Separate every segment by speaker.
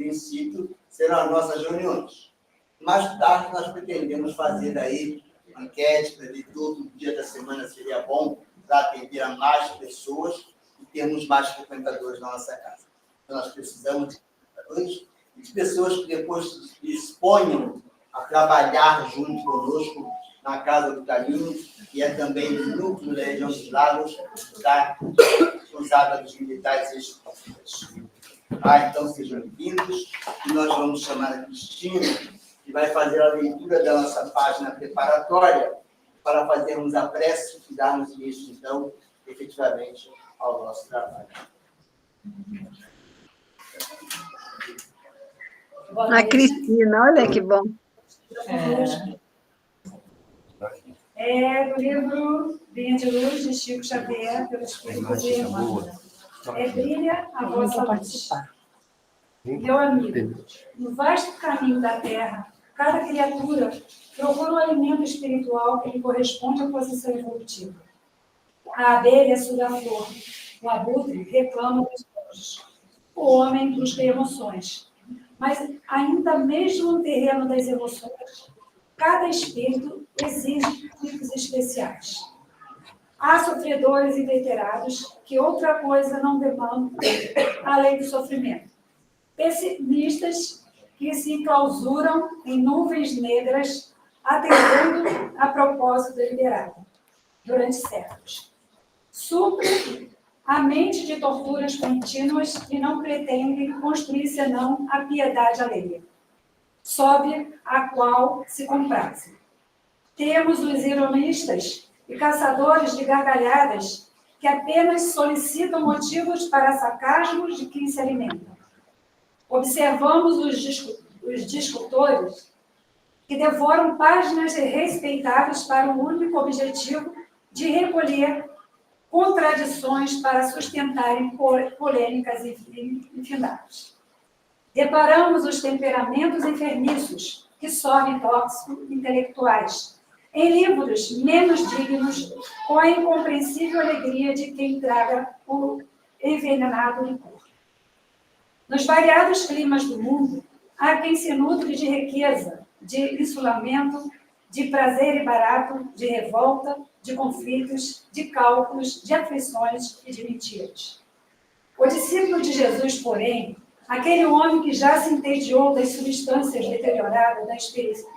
Speaker 1: princípio, serão as nossas reuniões. Mais tarde, nós pretendemos fazer aí uma enquete para ver todo dia da semana seria bom para atender a mais pessoas e termos mais frequentadores na nossa casa. Então, nós precisamos de frequentadores e de pessoas que depois se disponham a trabalhar junto conosco na Casa do Caminho, que é também o núcleo da região dos Lagos, da usada dos militares ex-conflitos. Então, sejam bem-vindos, e nós vamos chamar a Cristina, que vai fazer a leitura da nossa página preparatória para fazermos a prece e darmos início, então, efetivamente, ao nosso trabalho.
Speaker 2: A Cristina, olha que bom.
Speaker 3: Do livro Vinha de Luz, de Chico Xavier, pelo Espírito de Emmanuel. Brilha a vossa luz. Meu amigo, no vasto caminho da Terra, cada criatura procura um alimento espiritual que lhe corresponde à posição evolutiva. A abelha suga a flor, o abutre reclama dos anjos, o homem busca emoções. Mas ainda mesmo no terreno das emoções, cada espírito exige tipos especiais. Há sofredores inveterados que outra coisa não demandam além do sofrimento. Pessimistas que se enclausuram em nuvens negras, atendendo a propósito deliberado, durante séculos. Supre a mente de torturas contínuas e não pretendem construir senão a piedade alheia, sob a qual se comprazem. Temos os ironistas e caçadores de gargalhadas que apenas solicitam motivos para sarcasmos de quem se alimenta. Observamos os discutores que devoram páginas respeitáveis para o único objetivo de recolher contradições para sustentarem polêmicas infindáveis. Deparamos os temperamentos enfermiços que sobem tóxicos intelectuais em livros menos dignos, com a incompreensível alegria de quem traga o envenenado licor. Nos variados climas do mundo, há quem se nutre de riqueza, de insulamento, de prazer e barato, de revolta, de conflitos, de cálculos, de aflições e de mentiras. O discípulo de Jesus, porém, aquele homem que já se entediou das substâncias deterioradas da experiência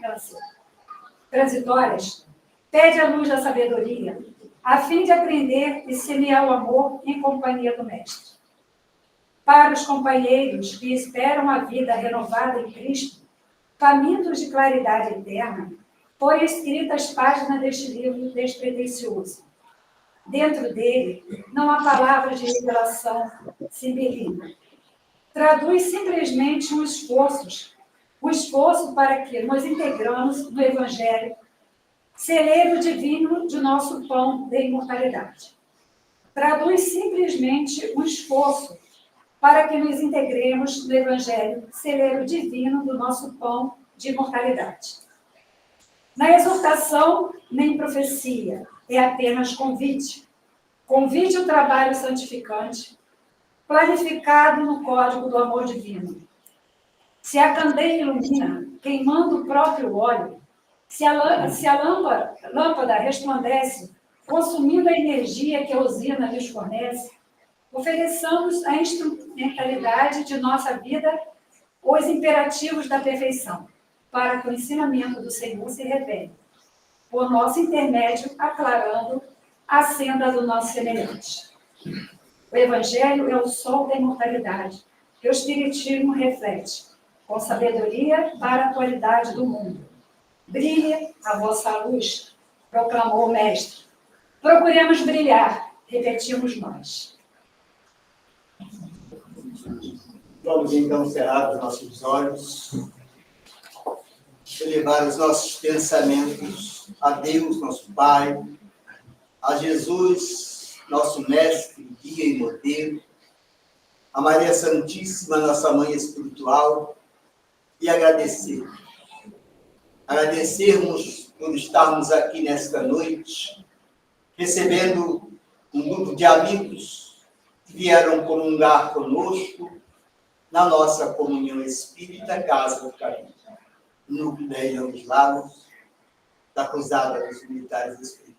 Speaker 3: transitórias, pede a luz da sabedoria, a fim de aprender e semear o amor em companhia do Mestre. Para os companheiros que esperam a vida renovada em Cristo, famintos de claridade eterna, foram escritas páginas deste livro despretensioso. Dentro dele, não há palavras de revelação sibelina. Traduz simplesmente um esforço para que nos integramos no Evangelho, celeiro divino de nosso pão da imortalidade. Traduz simplesmente um esforço para que nos integremos no Evangelho, celeiro divino do nosso pão de imortalidade. Na exortação, nem profecia, é apenas convite. Convite ao trabalho santificante, planificado no código do amor divino. Se a candeia ilumina, queimando o próprio óleo, se a lâmpada resplandece, consumindo a energia que a usina lhes fornece, ofereçamos a instrumentalidade de nossa vida os imperativos da perfeição, para que o ensinamento do Senhor se revele, por nosso intermédio, aclarando a senda do nosso semelhante. O Evangelho é o sol da imortalidade, que o Espiritismo reflete, com sabedoria para a atualidade do mundo. Brilhe a vossa luz, proclamou o Mestre. Procuremos brilhar, repetimos nós.
Speaker 1: Vamos então cerrar os nossos olhos, elevar os nossos pensamentos a Deus, nosso Pai, a Jesus, nosso Mestre, guia e modelo, a Maria Santíssima, nossa Mãe Espiritual, e agradecer. Agradecermos por estarmos aqui nesta noite, recebendo um grupo de amigos que vieram comungar conosco, na nossa comunhão espírita Casa do Caminho, núcleo da região dos Lagos, da Cruzada dos Militares Espíritas.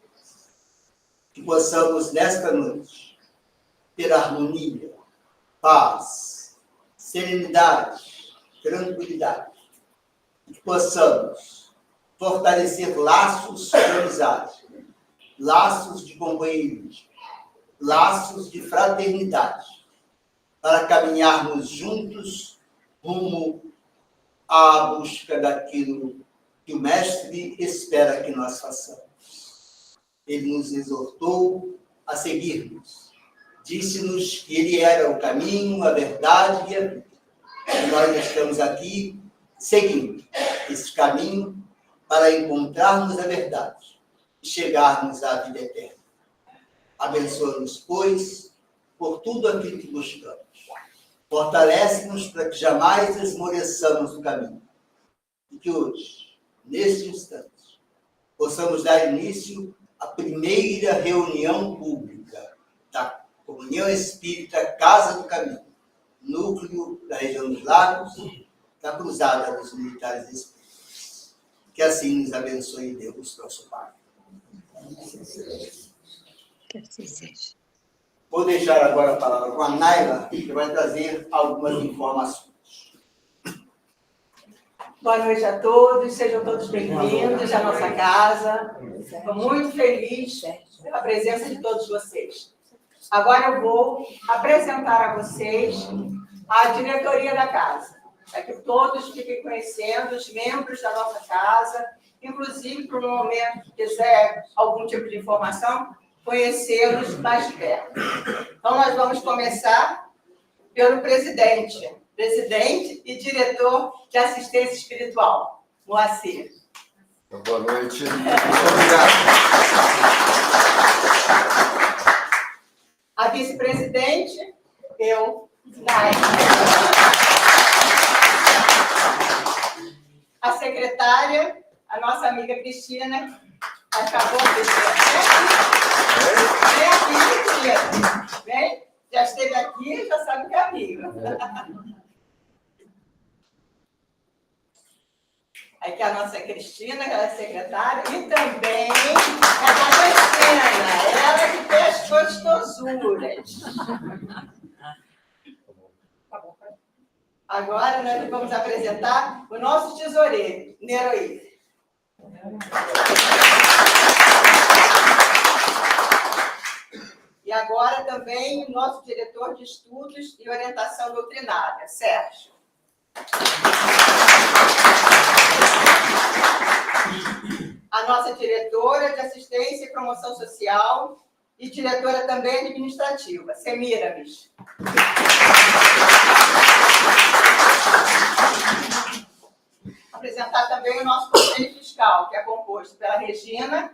Speaker 1: Que possamos, nesta noite, ter harmonia, paz, serenidade, tranquilidade. Que possamos fortalecer laços de amizade, laços de companheirismo, laços de fraternidade, para caminharmos juntos rumo à busca daquilo que o Mestre espera que nós façamos. Ele nos exortou a seguirmos. Disse-nos que ele era o caminho, a verdade e a vida. E nós estamos aqui seguindo esse caminho para encontrarmos a verdade e chegarmos à vida eterna. Abençoa-nos, pois, por tudo aquilo que buscamos. Fortalece-nos para que jamais esmoreçamos o caminho. E que hoje, neste instante, possamos dar início à primeira reunião pública da Comunhão Espírita Casa do Caminho, núcleo da região dos Lagos, da Cruzada dos Militares Espíritas. Que assim nos abençoe Deus, nosso Pai.
Speaker 2: Que assim seja.
Speaker 1: Vou deixar agora a palavra com a Naila, que vai trazer algumas informações.
Speaker 4: Boa noite a todos, sejam todos bem-vindos à nossa casa. Estou muito feliz pela presença de todos vocês. Agora eu vou apresentar a vocês a diretoria da casa, para que todos fiquem conhecendo os membros da nossa casa, inclusive, para no momento que quiser algum tipo de informação, conhecê-los mais de perto. Então, nós vamos começar pelo presidente e diretor de assistência espiritual, Moacir.
Speaker 5: Boa noite. Muito obrigado.
Speaker 4: A vice-presidente, eu, Naila. A secretária, a nossa amiga Cristina, acabou de vem aqui, Cristina. Vem, já esteve aqui, já sabe o caminho. Aqui a nossa Cristina, que ela é secretária, e também a Cristina, ela que fez as gostosuras. Agora nós vamos apresentar o nosso tesoureiro, Neroí. E agora também o nosso diretor de estudos e orientação doutrinária, Sérgio. A nossa diretora de assistência e promoção social e diretora também administrativa, Semiramis. Apresentar também o nosso conselho fiscal, que é composto pela Regina,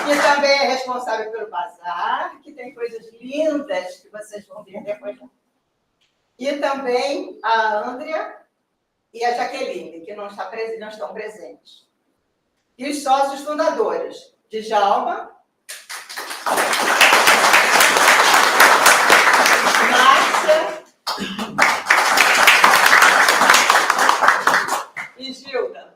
Speaker 4: que também é responsável pelo bazar, que tem coisas lindas que vocês vão ver depois. E também a Andrea e a Jaqueline, que não estão presentes. E os sócios fundadores, Djalma, Márcia e Gilda.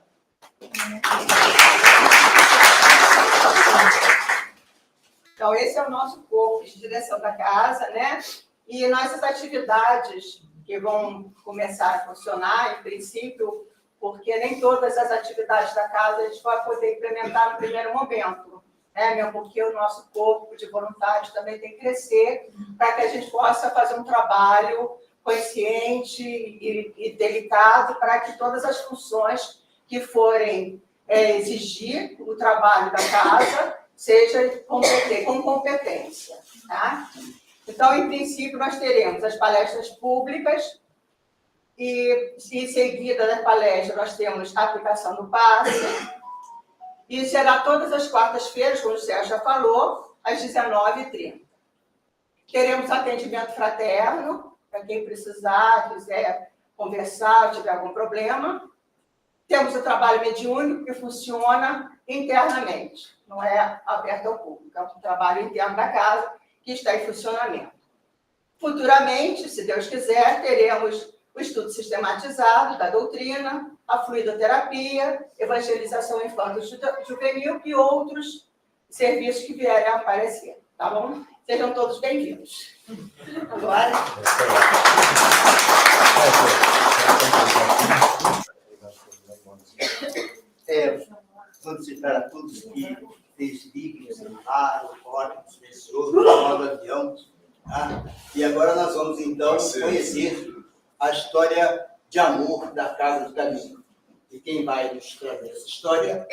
Speaker 4: Então, esse é o nosso corpo de direção da casa, né? E nossas atividades que vão começar a funcionar, em princípio, porque nem todas as atividades da casa a gente vai poder implementar no primeiro momento, né? Mesmo porque o nosso corpo de voluntários também tem que crescer para que a gente possa fazer um trabalho consciente e delicado para que todas as funções que forem exigir o trabalho da casa seja com competência, tá? Então, em princípio, nós teremos as palestras públicas e, em seguida da palestra, nós temos a aplicação do passe. E será todas as quartas-feiras, como o Sérgio já falou, às 19h30. Teremos atendimento fraterno, para quem precisar, quiser conversar, tiver algum problema. Temos o trabalho mediúnico, que funciona internamente, não é aberto ao público, é um trabalho interno da casa, que está em funcionamento. Futuramente, se Deus quiser, teremos o estudo sistematizado da doutrina, a fluidoterapia, evangelização infanto-juvenil e outros serviços que vierem a aparecer, tá bom? Sejam todos bem-vindos. Agora...
Speaker 1: Vamos citar a todos que desligam, celulares, órgãos, pessoas, do avião. Tá? E agora nós vamos, então, conhecer a história de amor da Casa do Caminho. E quem vai nos trazer essa história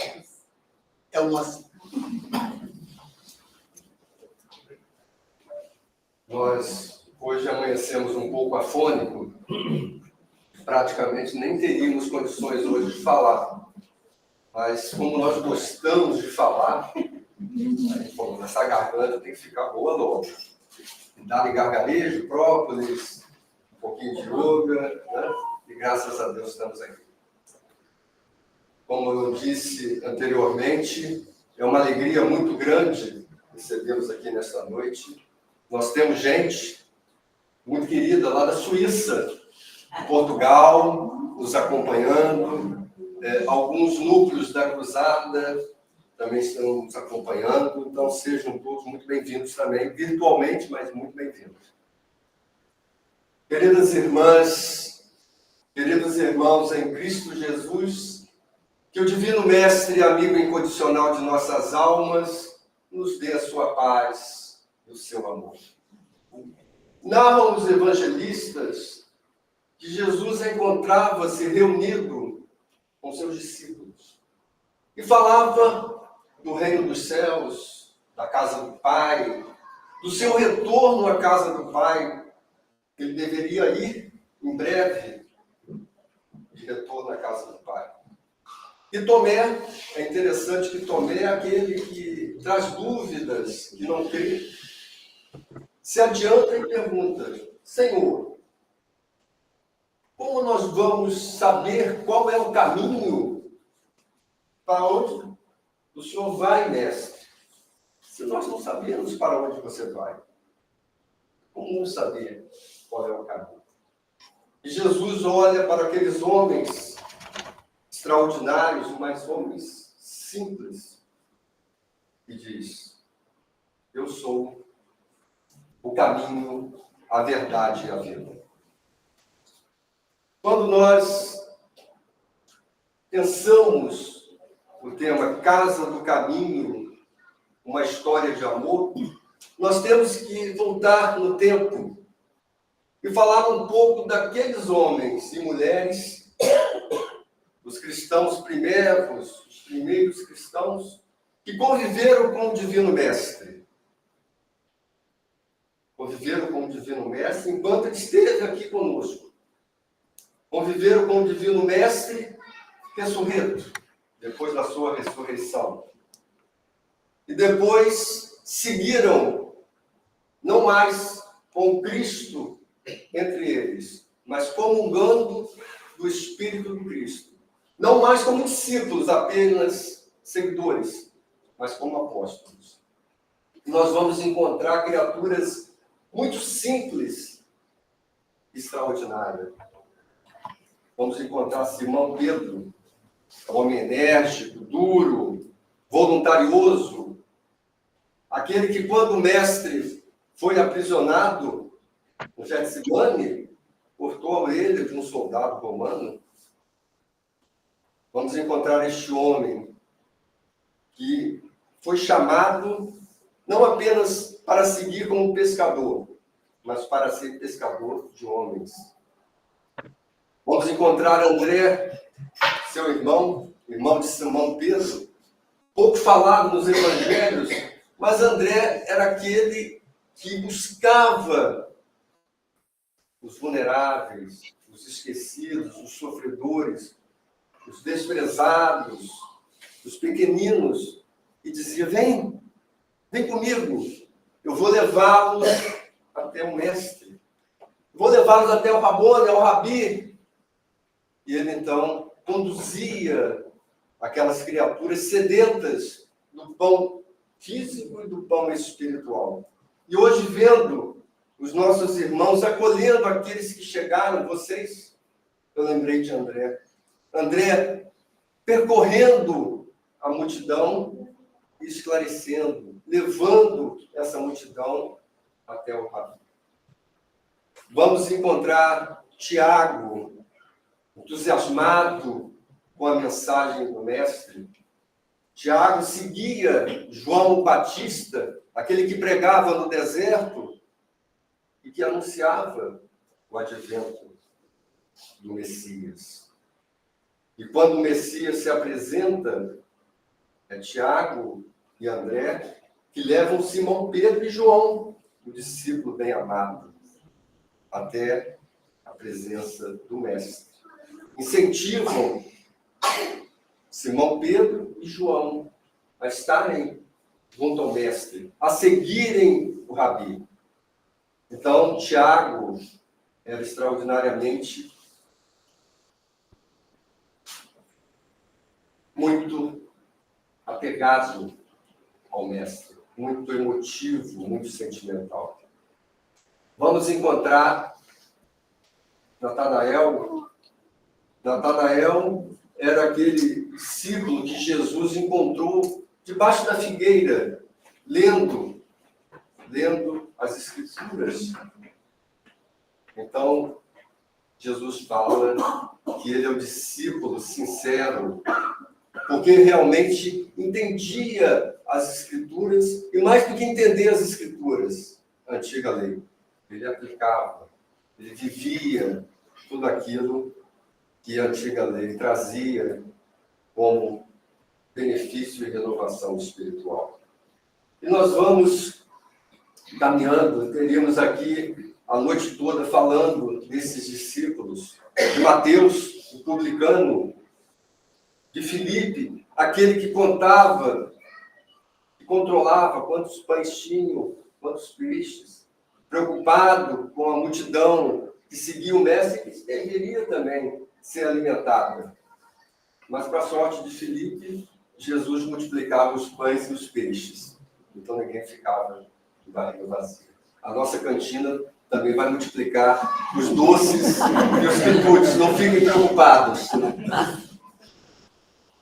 Speaker 1: é o Moacir.
Speaker 5: Nós hoje amanhecemos um pouco afônico, praticamente nem teríamos condições hoje de falar. Mas como nós gostamos de falar, aí, bom, essa garganta tem que ficar boa logo. Dá-lhe gargarejo, própolis, um pouquinho de yoga, né? E graças a Deus estamos aqui. Como eu disse anteriormente, é uma alegria muito grande recebê-los aqui nesta noite. Nós temos gente muito querida lá da Suíça, de Portugal, nos acompanhando. Alguns núcleos da Cruzada também estão nos acompanhando. Então, sejam todos muito bem-vindos também, virtualmente, mas muito bem-vindos. Queridas irmãs, queridos irmãos em Cristo Jesus, que o Divino Mestre, amigo incondicional de nossas almas, nos dê a sua paz e o seu amor. Narram os evangelistas que Jesus encontrava-se reunido com seus discípulos e falava do reino dos céus, da casa do Pai, do seu retorno à casa do Pai. Ele deveria ir em breve de retorno à casa do Pai. E Tomé, é interessante que Tomé é aquele que traz dúvidas, que não crê, se adianta e pergunta: Senhor, como nós vamos saber qual é o caminho para onde o Senhor vai, mestre? Se nós não sabemos para onde você vai, como não saber qual é o caminho? E Jesus olha para aqueles homens extraordinários, mas homens simples, e diz: eu sou o caminho, a verdade e a vida. Quando nós pensamos no tema Casa do Caminho, uma história de amor, nós temos que voltar no tempo e falar um pouco daqueles homens e mulheres, os cristãos primeiros, os primeiros cristãos, que conviveram com o Divino Mestre. Conviveram com o Divino Mestre enquanto ele esteve aqui conosco. Conviveram com o Divino Mestre ressurreto, depois da sua ressurreição. E depois seguiram, não mais com Cristo entre eles, mas comungando do Espírito do Cristo. Não mais como discípulos, apenas seguidores, mas como apóstolos. E nós vamos encontrar criaturas muito simples, extraordinárias. Vamos encontrar Simão Pedro, homem enérgico, duro, voluntarioso, aquele que, quando o mestre foi aprisionado no Getsemane, cortou a orelha de um soldado romano. Vamos encontrar este homem que foi chamado não apenas para seguir como pescador, mas para ser pescador de homens. Vamos encontrar André, seu irmão de Simão Pedro, pouco falado nos evangelhos, mas André era aquele que buscava os vulneráveis, os esquecidos, os sofredores, os desprezados, os pequeninos, e dizia: vem comigo, eu vou levá-los até o mestre, vou levá-los até o Rabone, ao Rabi. E ele, então, conduzia aquelas criaturas sedentas do pão físico e do pão espiritual. E hoje, vendo os nossos irmãos acolhendo aqueles que chegaram, vocês, eu lembrei de André. André percorrendo a multidão e esclarecendo, levando essa multidão até o Rabi. Vamos encontrar Tiago, entusiasmado com a mensagem do Mestre. Tiago seguia João Batista, aquele que pregava no deserto e que anunciava o advento do Messias. E quando o Messias se apresenta, é Tiago e André que levam Simão Pedro e João, o discípulo bem-amado, até a presença do Mestre. Incentivam Simão Pedro e João a estarem junto ao Mestre, a seguirem o Rabi. Então, Tiago era extraordinariamente muito apegado ao Mestre, muito emotivo, muito sentimental. Vamos encontrar Natanael. Natanael era aquele discípulo que Jesus encontrou debaixo da figueira, lendo as Escrituras. Então, Jesus fala que ele é o discípulo sincero, porque realmente entendia as Escrituras, e mais do que entender as Escrituras, a antiga lei, ele aplicava, ele vivia tudo aquilo que a antiga lei trazia como benefício e renovação espiritual. E nós vamos caminhando, teríamos aqui a noite toda falando desses discípulos, de Mateus, o publicano, de Filipe, aquele que contava, que controlava quantos pães tinham, quantos peixes, preocupado com a multidão que seguia o Mestre, que deveria também ser alimentada. Mas, para a sorte de Filipe, Jesus multiplicava os pães e os peixes. Então, ninguém ficava de barriga vazia. A nossa cantina também vai multiplicar os doces e os quitutes. Não fiquem preocupados.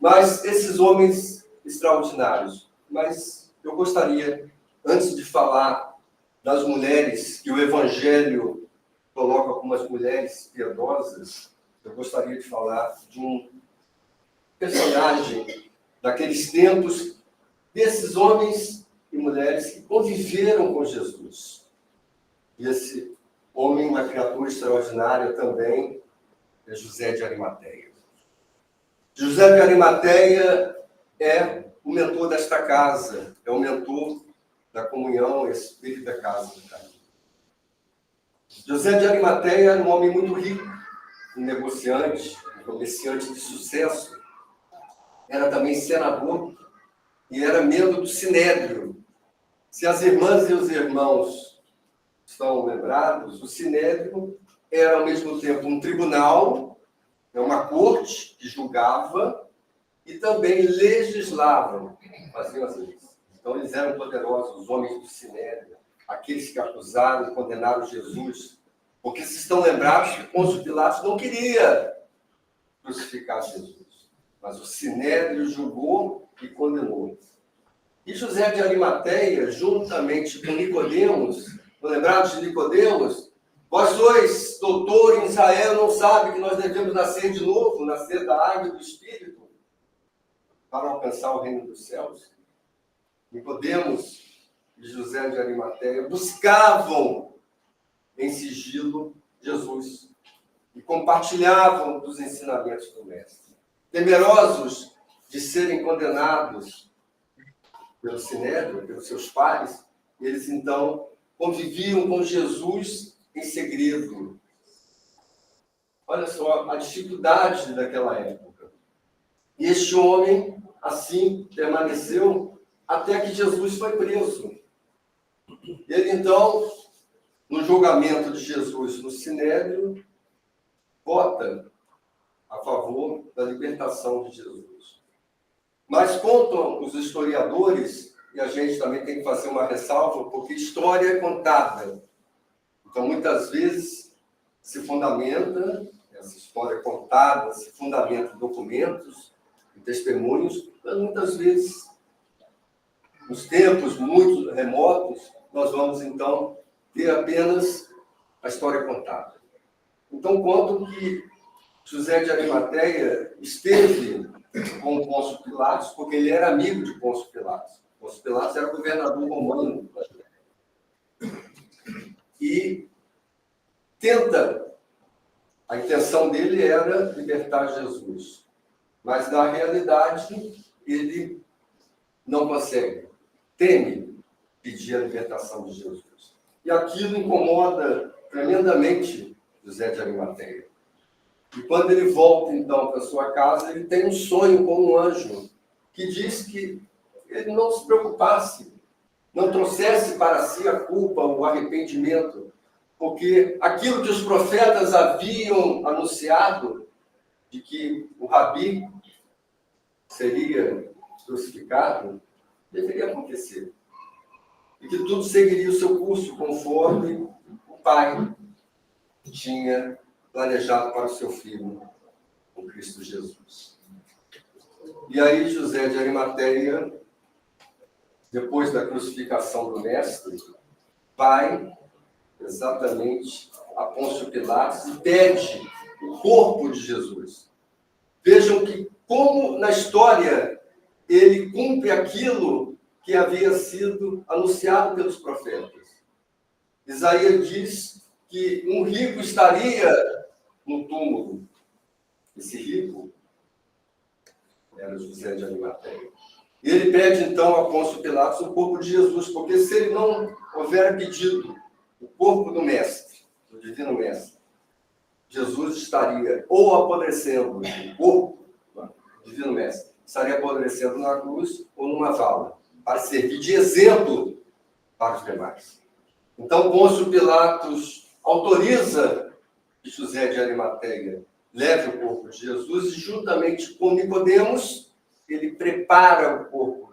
Speaker 5: Mas esses homens extraordinários. Mas eu gostaria, antes de falar das mulheres, que o Evangelho coloca como as mulheres piedosas, eu gostaria de falar de um personagem daqueles tempos, desses homens e mulheres que conviveram com Jesus. E esse homem, uma criatura extraordinária também, é José de Arimateia. José de Arimateia é o mentor desta casa, é o mentor da comunhão, espírito da casa do Caminho. José de Arimateia era um homem muito rico, um negociante, um comerciante de sucesso. Era também senador e era membro do Sinédrio. Se as irmãs e os irmãos estão lembrados, o Sinédrio era ao mesmo tempo um tribunal, uma corte que julgava e também legislava, faziam as leis. Então eles eram poderosos, os homens do Sinédrio, aqueles que acusaram e condenaram Jesus, porque se estão lembrados que Pôncio Pilatos não queria crucificar Jesus, mas o Sinédrio julgou e condenou. E José de Arimateia, juntamente com Nicodemos, estão lembrados de Nicodemos? Vós sois doutor em Israel, não sabe que nós devemos nascer de novo, nascer da água e do Espírito, para alcançar o reino dos céus. Nicodemos e José de Arimateia buscavam em sigilo Jesus e compartilhavam dos ensinamentos do Mestre. Temerosos de serem condenados pelo Sinédrio, pelos seus pares, eles então conviviam com Jesus em segredo. Olha só a dificuldade daquela época. E este homem, assim, permaneceu até que Jesus foi preso. Ele, então, no julgamento de Jesus no Sinédrio, vota a favor da libertação de Jesus. Mas contam os historiadores e a gente também tem que fazer uma ressalva, porque história é contada. Então, muitas vezes, se fundamenta, essa história contada, se fundamenta em documentos, em testemunhos, mas muitas vezes, nos tempos muito remotos, nós vamos, então, ter apenas a história contada. Então, conto que José de Arimateia esteve com o Pôncio Pilatos, porque ele era amigo de Pôncio Pilatos. Pôncio Pilatos era governador romano. E a intenção dele era libertar Jesus. Mas, na realidade, ele não consegue. Teme pedir a libertação de Jesus. E aquilo incomoda tremendamente José de Arimateia. E quando ele volta, então, para sua casa, ele tem um sonho com um anjo que diz que ele não se preocupasse, não trouxesse para si a culpa, o arrependimento, porque aquilo que os profetas haviam anunciado, de que o Rabi seria crucificado, deveria acontecer. E que tudo seguiria o seu curso conforme o pai tinha planejado para o seu filho, o Cristo Jesus. E aí José de Arimateia, depois da crucificação do Mestre, vai exatamente a Pôncio Pilatos e pede o corpo de Jesus. Vejam que, como na história, ele cumpre aquilo que havia sido anunciado pelos profetas. Isaías diz que um rico estaria no túmulo. Esse rico era José de Arimateia. E ele pede, então, a Pôncio Pilatos o corpo de Jesus, porque se ele não houver pedido o corpo do Mestre, do Divino Mestre, Jesus estaria ou apodrecendo, o corpo do Divino Mestre, estaria apodrecendo na cruz ou numa vala, para servir de exemplo para os demais. Então, Pôncio Pilatos autoriza que José de Arimateia leve o corpo de Jesus e, juntamente com Nicodemos, ele prepara o corpo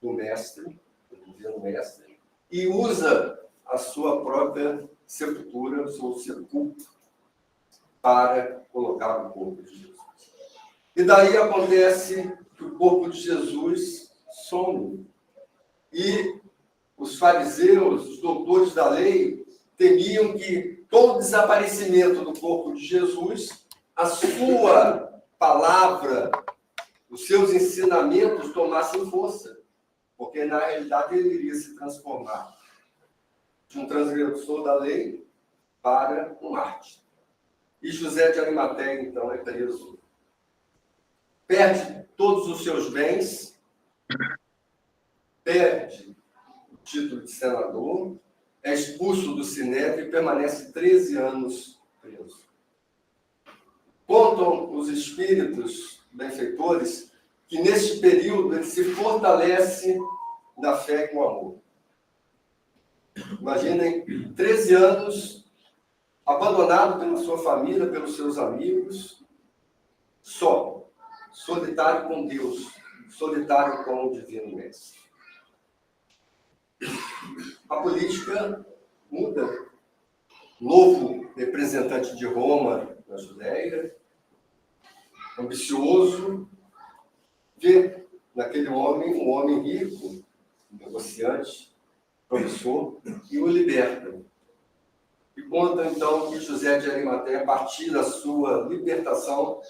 Speaker 5: do Mestre, do Divino Mestre, e usa a sua própria sepultura, o seu sepulcro, para colocar o corpo de Jesus. E daí acontece que o corpo de Jesus some. E os fariseus, os doutores da lei, temiam que todo desaparecimento do corpo de Jesus, a sua palavra, os seus ensinamentos tomassem força, porque na realidade ele iria se transformar de um transgressor da lei para um mártir. E José de Arimateia, então, é preso. Perde todos os seus bens, perde o título de senador, é expulso do Sinédrio e permanece 13 anos preso. Contam os espíritos benfeitores que, neste período, ele se fortalece na fé e no amor. Imaginem, 13 anos, abandonado pela sua família, pelos seus amigos, só, solitário com Deus, solitário com o Divino Mestre. A política muda. Novo representante de Roma na Judéia, ambicioso, vê naquele homem um homem rico, um negociante, promissor, e o liberta. E conta, então, que José de Arimateia, a partir da sua libertação,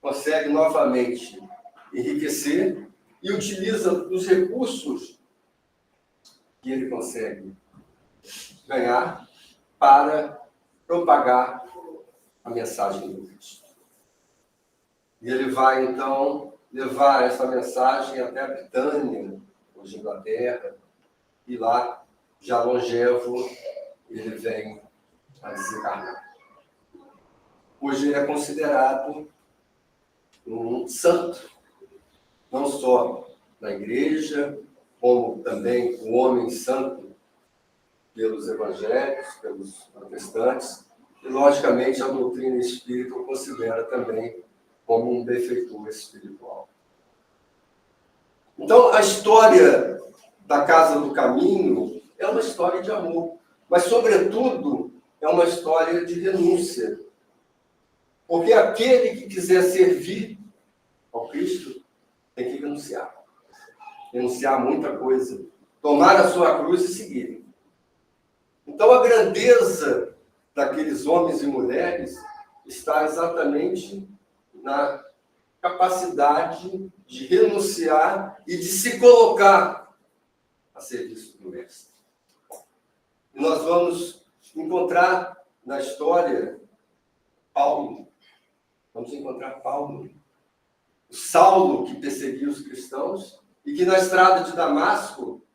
Speaker 5: consegue novamente enriquecer e utiliza os recursos que ele consegue ganhar para propagar a mensagem do Cristo. E ele vai, então, levar essa mensagem até a Britânia, hoje Inglaterra, e lá, já longevo, ele vem a desencarnar. Hoje ele é considerado um santo, não só na igreja, como também um homem santo pelos evangélicos, pelos protestantes, e, logicamente, a doutrina espírita o considera também como um benfeitor espiritual. Então, a história da Casa do Caminho é uma história de amor, mas, sobretudo, é uma história de renúncia. Porque aquele que quiser servir ao Cristo tem que renunciar. Renunciar a muita coisa. Tomar a sua cruz e seguir. Então, a grandeza daqueles homens e mulheres está exatamente na capacidade de renunciar e de se colocar a serviço do Mestre. E nós vamos encontrar na história Paulo. Vamos encontrar Paulo, o Saulo que perseguia os cristãos e que na estrada de Damasco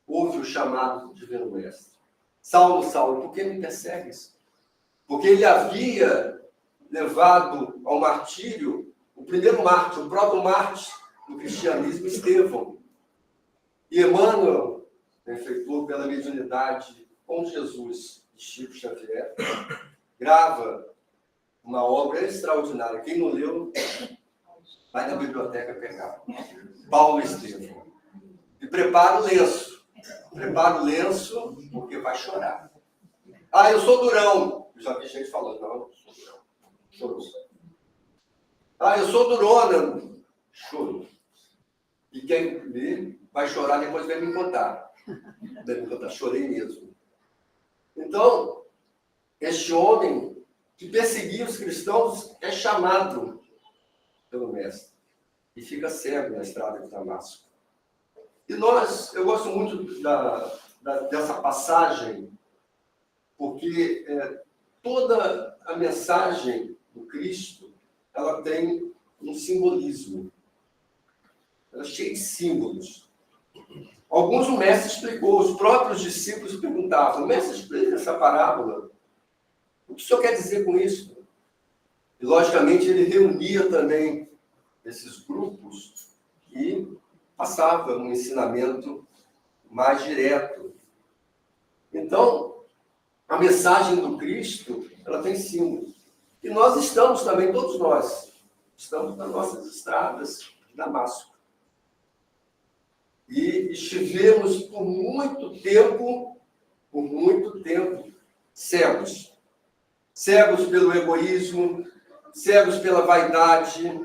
Speaker 5: houve o chamado do Divino Mestre. Saulo, Saulo, por que me persegues? Porque ele havia levado ao martírio o primeiro mártir, o proto-mártir do cristianismo, Estevão. E Emmanuel, benfeitor pela mediunidade com Jesus de Chico Xavier, grava uma obra extraordinária. Quem não leu, vai na biblioteca pegar. Paulo e Estevão. E prepara o lenço. Prepara o lenço, porque vai chorar. Ah, eu sou durão. Já vi gente falando, não, eu sou durão. Chorou. Ah, eu sou durona. Choro. E quem lê vai chorar, depois vai me contar. Vai me contar, chorei mesmo. Então, este homem que perseguia os cristãos é chamado pelo Mestre e fica cego na estrada de Damasco. E eu gosto muito dessa passagem, porque toda a mensagem do Cristo, ela tem um simbolismo. Ela é cheia de símbolos. Alguns o Mestre explicou, os próprios discípulos perguntavam: Mestre, explica essa parábola. O que o senhor quer dizer com isso? E, logicamente, ele reunia também esses grupos e passava um ensinamento mais direto. Então, a mensagem do Cristo, ela tem símbolos. E nós estamos também, todos nós, estamos nas nossas estradas de Damasco. E estivemos por muito tempo, cegos. Cegos pelo egoísmo, cegos pela vaidade,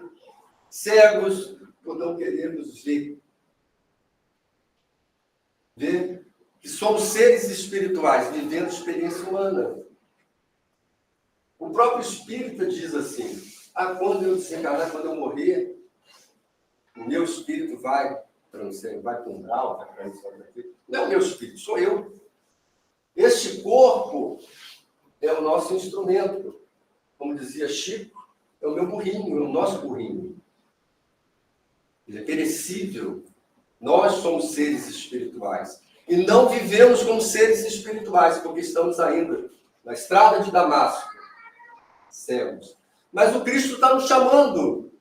Speaker 5: cegos por não querermos ver. Ver que somos seres espirituais, vivendo experiência humana. O próprio Espírita diz assim: quando eu desencarnar, quando eu morrer, o meu espírito vai para não sei, vai para um grau, vai para isso, vai para aquilo. Não é o meu espírito, sou eu. Este corpo é o nosso instrumento. Como dizia Chico, é o meu burrinho, é o nosso burrinho. Ele é perecível. Nós somos seres espirituais. E não vivemos como seres espirituais, porque estamos ainda na estrada de Damasco, cegos. Mas o Cristo está nos chamando.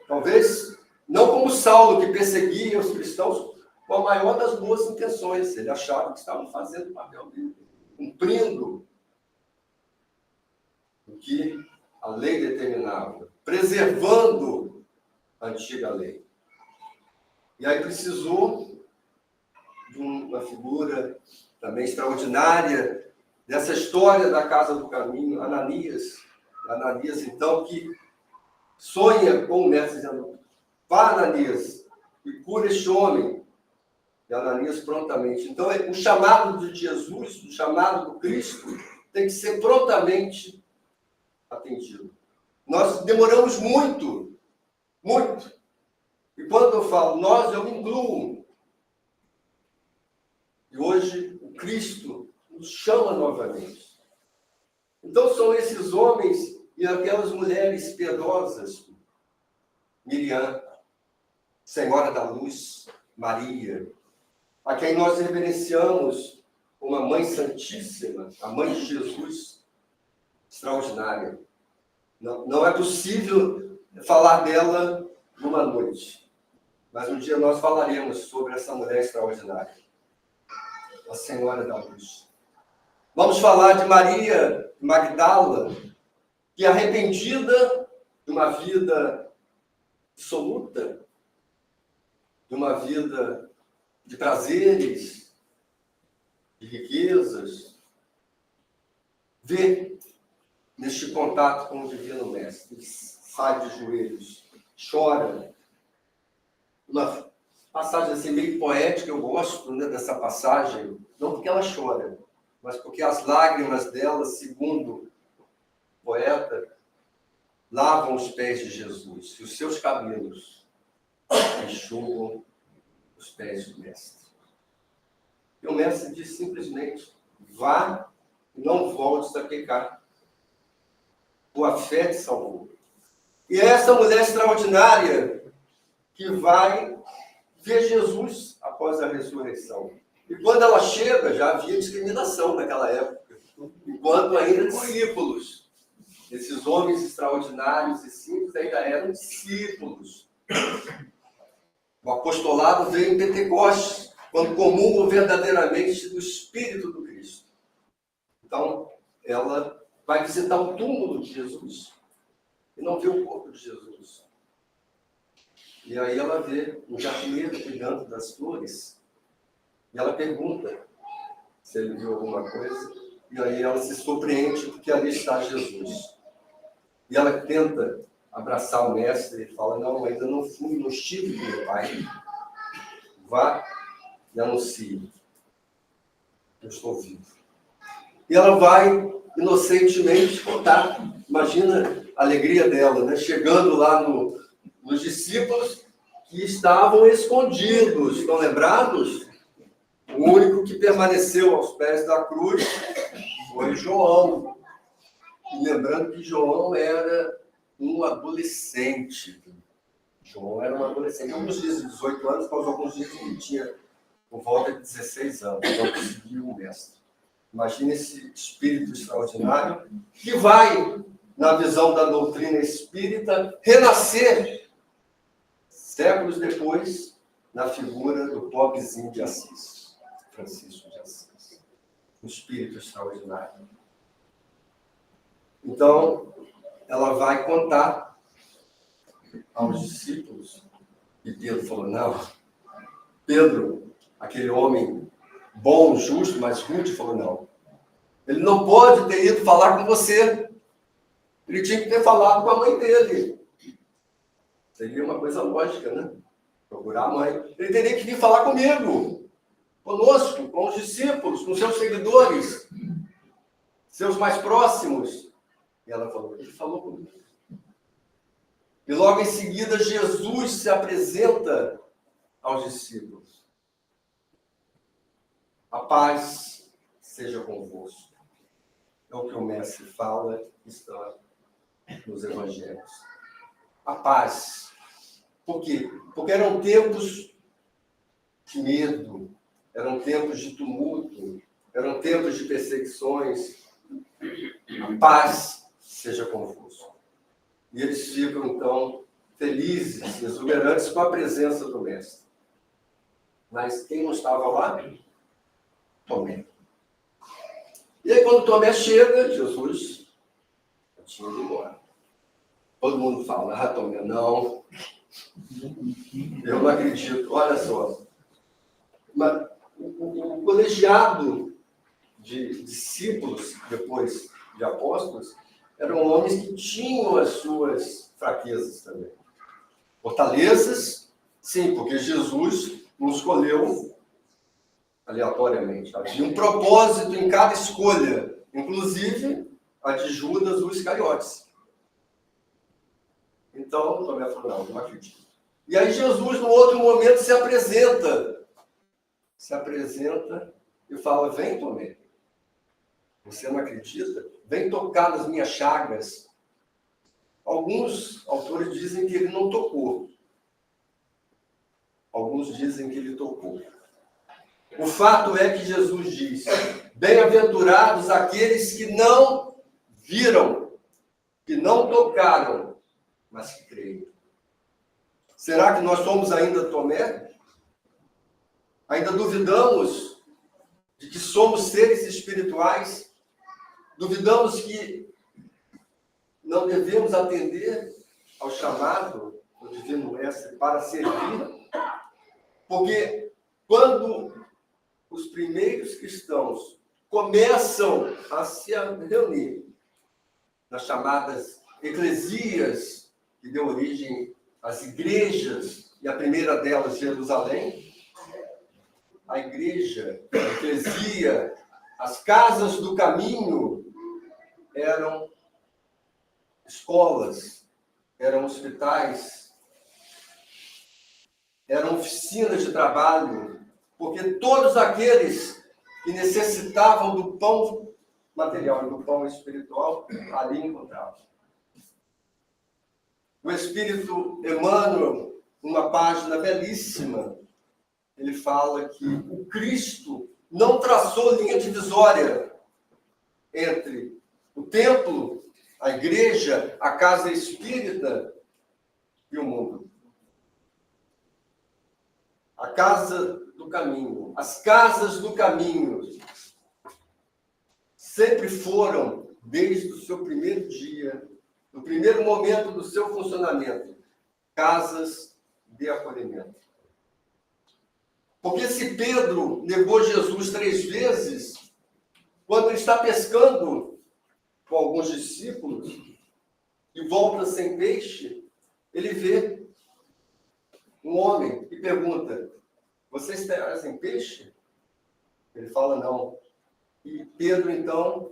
Speaker 5: Talvez não como Saulo, que perseguia os cristãos com a maior das boas intenções. Ele achava que estavam fazendo o papel dele, cumprindo o que a lei determinava, preservando a antiga lei. E aí precisou de uma figura também extraordinária dessa história da Casa do Caminho, Ananias. Ananias, então, que sonha com o Mestre, dizendo: vá, Ananias, e cura este homem. E Ananias prontamente. Então, o chamado de Jesus, o chamado do Cristo, tem que ser prontamente atendido. Nós demoramos muito. E quando eu falo nós, eu me incluo. E hoje o Cristo nos chama novamente. Então são esses homens e aquelas mulheres piedosas, Miriam, Senhora da Luz, Maria, a quem nós reverenciamos uma Mãe Santíssima, a Mãe de Jesus, extraordinária. Não é possível falar dela numa noite, mas um dia nós falaremos sobre essa mulher extraordinária, a Senhora da Luz. Vamos falar de Maria Magdala, que, arrependida de uma vida dissoluta, de uma vida de prazeres, de riquezas, vê neste contato com o Divino Mestre, sai de joelhos, chora. Uma passagem assim meio poética, eu gosto, né, dessa passagem, não porque ela chora, mas porque as lágrimas dela, segundo o poeta, lavam os pés de Jesus, e os seus cabelos enxugam os pés do Mestre. E o Mestre diz simplesmente: vá e não voltes a pecar. Tua fé te salvou. E é essa mulher extraordinária que vai ver Jesus após a ressurreição. E quando ela chega, já havia discriminação naquela época, enquanto ainda discípulos. Esses homens extraordinários e simples ainda eram discípulos. O apostolado veio em Pentecostes, quando comungam verdadeiramente do Espírito do Cristo. Então, ela vai visitar o túmulo de Jesus e não vê o corpo de Jesus. E aí ela vê um jardineiro cuidando das flores e ela pergunta se ele viu alguma coisa. E aí ela se surpreende porque ali está Jesus. E ela tenta abraçar o mestre e fala: não, ainda não fui, não estive com meu pai. Vá e anuncie: eu estou vivo. E ela vai inocentemente contar. Imagina a alegria dela, né? Chegando lá nos discípulos que estavam escondidos. Estão lembrados? O único que permaneceu aos pés da cruz foi João. E lembrando que João era um adolescente. João era um adolescente. Alguns dizem 18 anos, mas alguns dizem que ele tinha por volta de 16 anos, quando seguiu o mestre. Imagina esse espírito extraordinário que vai, na visão da doutrina espírita, renascer séculos depois na figura do pobrezinho de Assis, Francisco de Assis. Um espírito extraordinário. Então, ela vai contar aos discípulos, e Pedro falou: não, Pedro, aquele homem bom, justo, mas rude, falou: não, ele não pode ter ido falar com você, ele tinha que ter falado com a mãe dele. Seria uma coisa lógica, né? Procurar a mãe. Ele teria que vir falar comigo, conosco, com os discípulos, com seus seguidores, seus mais próximos. E ela falou: ele falou comigo. E logo em seguida, Jesus se apresenta aos discípulos: a paz seja convosco. É o que o mestre fala, está nos evangelhos. A paz. Por quê? Porque eram tempos de medo, eram tempos de tumulto, eram tempos de perseguições. A paz seja convosco. E eles ficam, então, felizes, exuberantes com a presença do mestre. Mas quem não estava lá? Tomé. E aí, quando Tomé chega, Jesus tinha ido embora. Todo mundo fala: Tomé, não. Eu não acredito. Olha só. Mas o colegiado de discípulos, depois de apóstolos, eram homens que tinham as suas fraquezas também. Fortalezas, sim, porque Jesus não escolheu aleatoriamente. Havia um propósito em cada escolha, inclusive a de Judas, o Iscariotes. Então, Tomé falou: não acredito. E aí Jesus, no outro momento, se apresenta e fala: vem, Tomé. Você não acredita? Vem tocar nas minhas chagas. Alguns autores dizem que ele não tocou. Alguns dizem que ele tocou. O fato é que Jesus diz: bem-aventurados aqueles que não viram, que não tocaram, mas que creem. Será que nós somos ainda Tomé? Ainda duvidamos de que somos seres espirituais? Duvidamos que não devemos atender ao chamado do Divino Mestre para servir? Porque quando os primeiros cristãos começam a se reunir nas chamadas eclesias, que deu origem às igrejas, e a primeira delas, Jerusalém, a igreja, a eclesia, as casas do caminho eram escolas, eram hospitais, eram oficinas de trabalho, porque todos aqueles que necessitavam do pão material e do pão espiritual ali encontravam. O Espírito Emmanuel, numa página belíssima, ele fala que o Cristo não traçou linha divisória entre o templo, a igreja, a casa espírita e o mundo. A casa do caminho, as casas do caminho sempre foram, desde o seu primeiro dia, no primeiro momento do seu funcionamento, casas de acolhimento. Porque se Pedro negou Jesus 3 vezes, quando ele está pescando com alguns discípulos e volta sem peixe, ele vê um homem e pergunta: vocês trazem peixe? Ele fala não. E Pedro, então,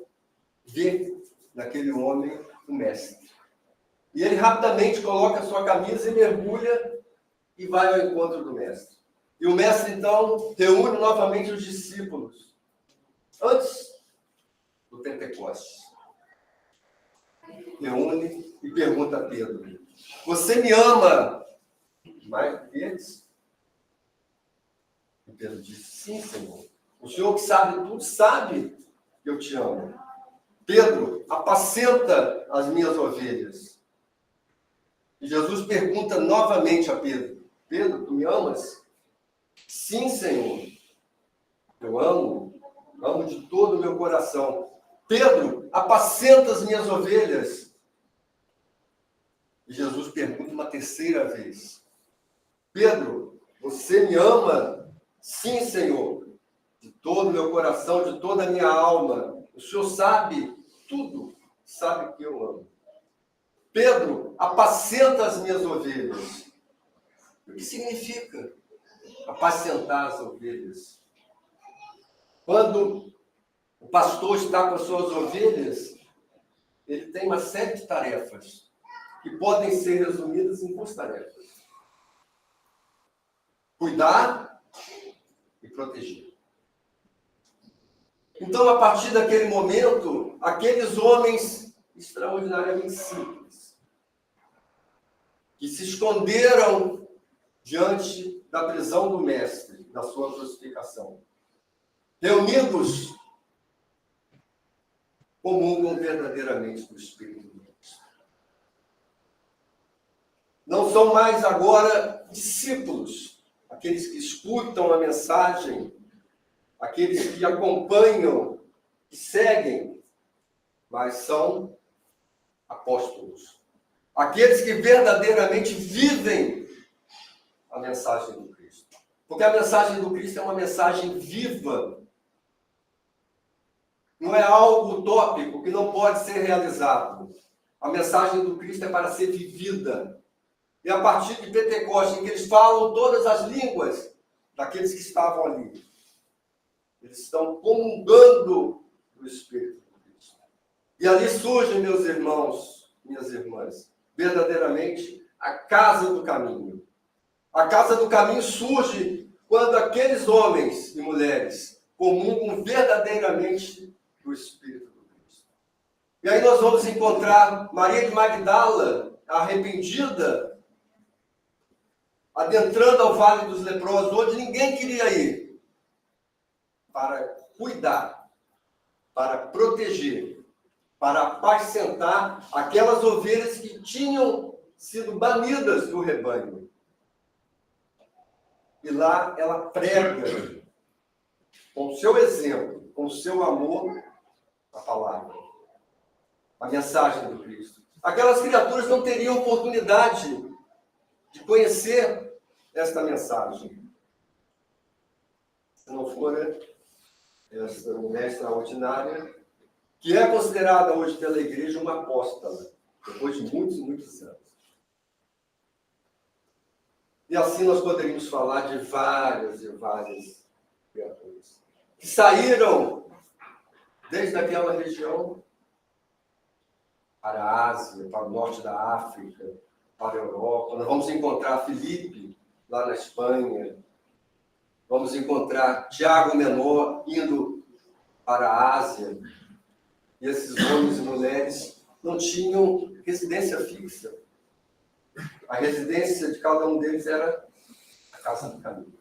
Speaker 5: vê naquele homem o mestre. E ele rapidamente coloca a sua camisa e mergulha e vai ao encontro do mestre. E o mestre, então, reúne novamente os discípulos, antes do Pentecostes. Reúne e pergunta a Pedro: você me ama mais do que eles? E Pedro diz: sim, Senhor. O Senhor que sabe tudo, sabe que eu te amo. Pedro, apacenta as minhas ovelhas. E Jesus pergunta novamente a Pedro: Pedro, tu me amas? Sim, Senhor. Eu amo de todo o meu coração. Pedro, apacenta as minhas ovelhas. E Jesus pergunta uma terceira vez: Pedro, você me ama? Sim, Senhor. De todo o meu coração, de toda a minha alma. O Senhor sabe tudo, sabe que eu amo. Pedro, apacenta as minhas ovelhas. O que significa apacentar as ovelhas? Quando o pastor está com as suas ovelhas, ele tem uma série de tarefas que podem ser resumidas em 2 tarefas: cuidar e proteger. Então, a partir daquele momento, aqueles homens extraordinariamente simples, que se esconderam diante da prisão do mestre, da sua crucificação, reunidos, comungam verdadeiramente do Espírito de Deus. Não são mais agora discípulos, aqueles que escutam a mensagem, aqueles que acompanham, que seguem, mas são apóstolos. Aqueles que verdadeiramente vivem a mensagem do Cristo. Porque a mensagem do Cristo é uma mensagem viva. Não é algo utópico que não pode ser realizado. A mensagem do Cristo é para ser vivida. E a partir de Pentecostes, em que eles falam todas as línguas daqueles que estavam ali, eles estão comungando do Espírito de Cristo. E ali surge, meus irmãos, minhas irmãs, verdadeiramente a casa do caminho. A casa do caminho surge quando aqueles homens e mulheres comungam verdadeiramente do Espírito de Cristo. E aí nós vamos encontrar Maria de Magdala, arrependida, adentrando ao Vale dos Leprosos, onde ninguém queria ir, para cuidar, para proteger, para apacentar aquelas ovelhas que tinham sido banidas do rebanho. E lá ela prega, com o seu exemplo, com o seu amor, a palavra, a mensagem do Cristo. Aquelas criaturas não teriam oportunidade de conhecer esta mensagem. se não for essa mulher extraordinária, que é considerada hoje pela igreja uma apóstola, depois de muitos e muitos anos. E assim nós poderíamos falar de várias e várias criaturas que saíram desde aquela região para a Ásia, para o norte da África, para a Europa. Nós vamos encontrar Filipe lá na Espanha. Vamos encontrar Tiago Menor indo para a Ásia. E esses homens e mulheres não tinham residência fixa. A residência de cada um deles era a casa do caminho.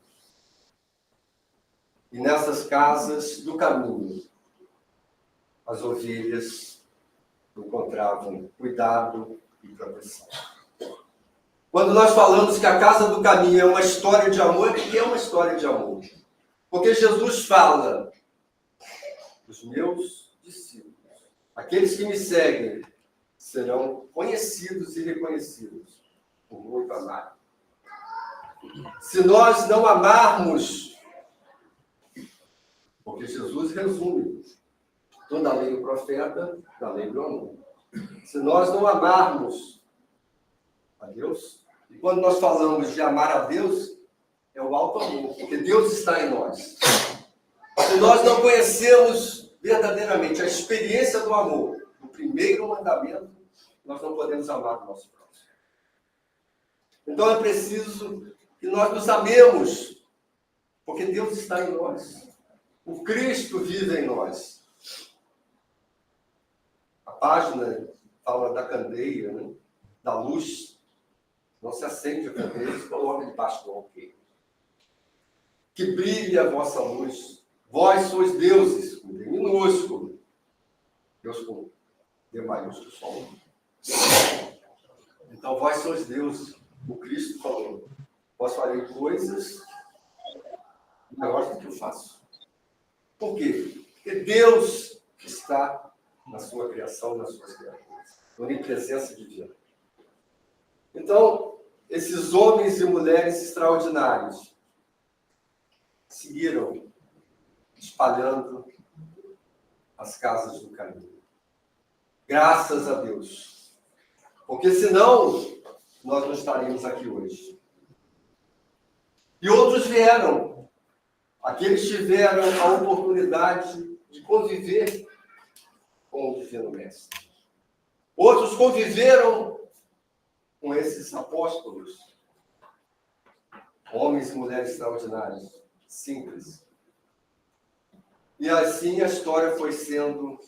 Speaker 5: E nessas casas do caminho, as ovelhas encontravam cuidado e proteção. Quando nós falamos que a casa do caminho é uma história de amor, é porque é uma história de amor. Porque Jesus fala, os meus discípulos, aqueles que me seguem, serão conhecidos e reconhecidos por muito amar. Se nós não amarmos, porque Jesus resume toda a lei do profeta, da lei do amor. Se nós não amarmos a Deus, e quando nós falamos de amar a Deus, é o alto amor, porque Deus está em nós. Se nós não conhecemos verdadeiramente a experiência do amor, o primeiro mandamento, nós não podemos amar o nosso próximo. Então é preciso que nós nos amemos, porque Deus está em nós. O Cristo vive em nós. A página fala da candeia, né? Da luz. Não se acende a candeia, se coloca debaixo do alqueire. Que brilhe a vossa luz. Vós sois deuses, com D minúsculo. Deus com D maiúsculo, só um. Então, vós sois deuses. O Cristo falou. Vós farei coisas maiores do que eu faço. Por quê? Porque Deus está na sua criação, nas suas criaturas. Onipresença divina. Então, esses homens e mulheres extraordinários seguiram espalhando as casas do caminho. Graças a Deus. Porque senão, nós não estaríamos aqui hoje. E outros vieram. Aqueles tiveram a oportunidade de conviver com o Divino Mestre. Outros conviveram com esses apóstolos, homens e mulheres extraordinários, simples. E assim a história foi sendo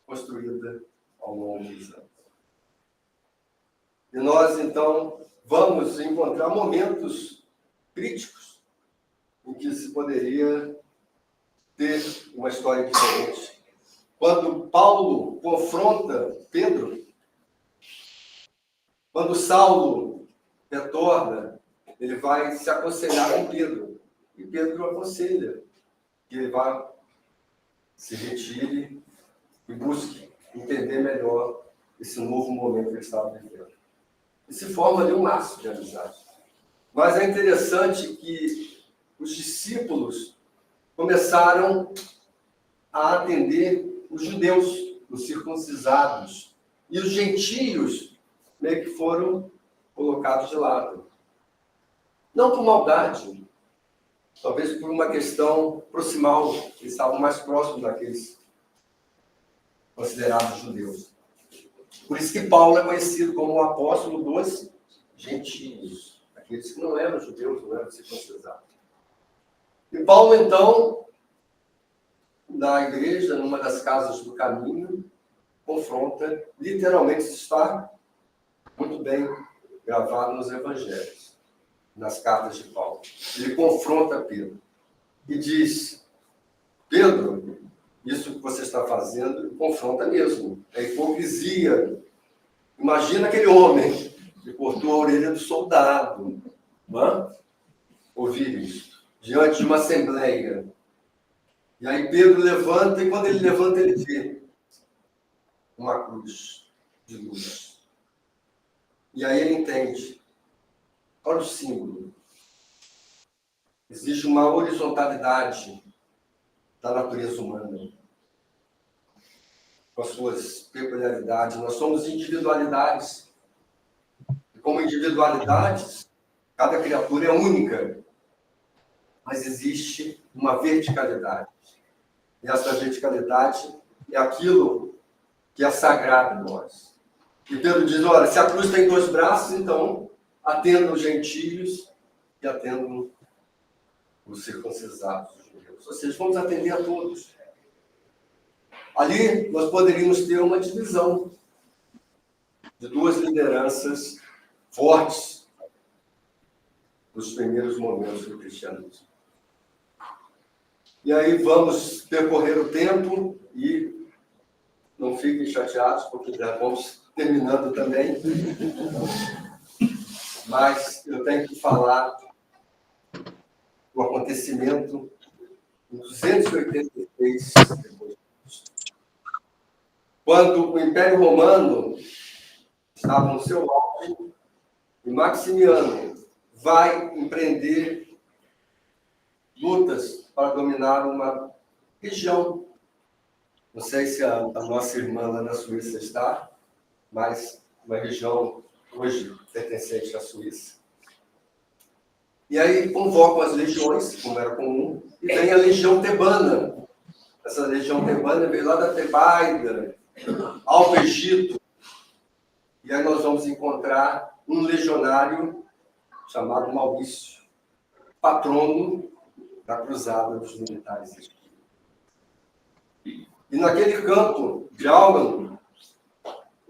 Speaker 5: construída ao longo dos anos. E nós, então, vamos encontrar momentos críticos em que se poderia ter uma história diferente. Quando Paulo confronta Pedro, quando Saulo retorna, ele vai se aconselhar com Pedro. E Pedro aconselha que ele vá, se retire e busque entender melhor esse novo momento que ele estava vivendo. E se forma ali um laço de amizade. Mas é interessante que os discípulos começaram a atender os judeus, os circuncisados, e os gentios meio que foram colocados de lado. Não por maldade, talvez por uma questão proximal, eles estavam mais próximos daqueles considerados judeus. Por isso que Paulo é conhecido como o apóstolo dos gentios, aqueles que não eram judeus, não eram circuncisados. E Paulo, então, na igreja, numa das casas do caminho, confronta, literalmente está muito bem gravado nos evangelhos, nas cartas de Paulo. Ele confronta Pedro e diz: Pedro, isso que você está fazendo confronta mesmo, é hipocrisia. Imagina aquele homem que cortou a orelha do soldado, não é? Ouvir isso diante de uma assembleia. E aí Pedro levanta, e quando ele levanta, ele vê uma cruz de luz. E aí ele entende. Olha o símbolo. existe uma horizontalidade da natureza humana, com as suas peculiaridades. Nós somos individualidades. E como individualidades, cada criatura é única, mas existe uma verticalidade. E essa verticalidade é aquilo que é sagrado em nós. E Pedro diz, olha, se a cruz tem 2 braços, então atendam os gentios e atendam os circuncisados, os judeus. Ou seja, vamos atender a todos. Ali nós poderíamos ter uma divisão de 2 lideranças fortes nos primeiros momentos do cristianismo. E aí vamos percorrer o tempo e não fiquem chateados, porque já vamos terminando também. Mas eu tenho que falar do acontecimento em 286 depois de Cristo. Quando o Império Romano estava no seu auge, e Maximiano vai empreender lutas para dominar uma região. Não sei se a nossa irmã lá na Suíça está, mas uma região hoje pertencente à Suíça. E aí convocam as legiões, como era comum, e vem a legião tebana. Essa legião tebana veio lá da Tebaida, ao Egito. E aí nós vamos encontrar um legionário chamado Maurício, patrono da cruzada dos militares. E naquele campo de Alban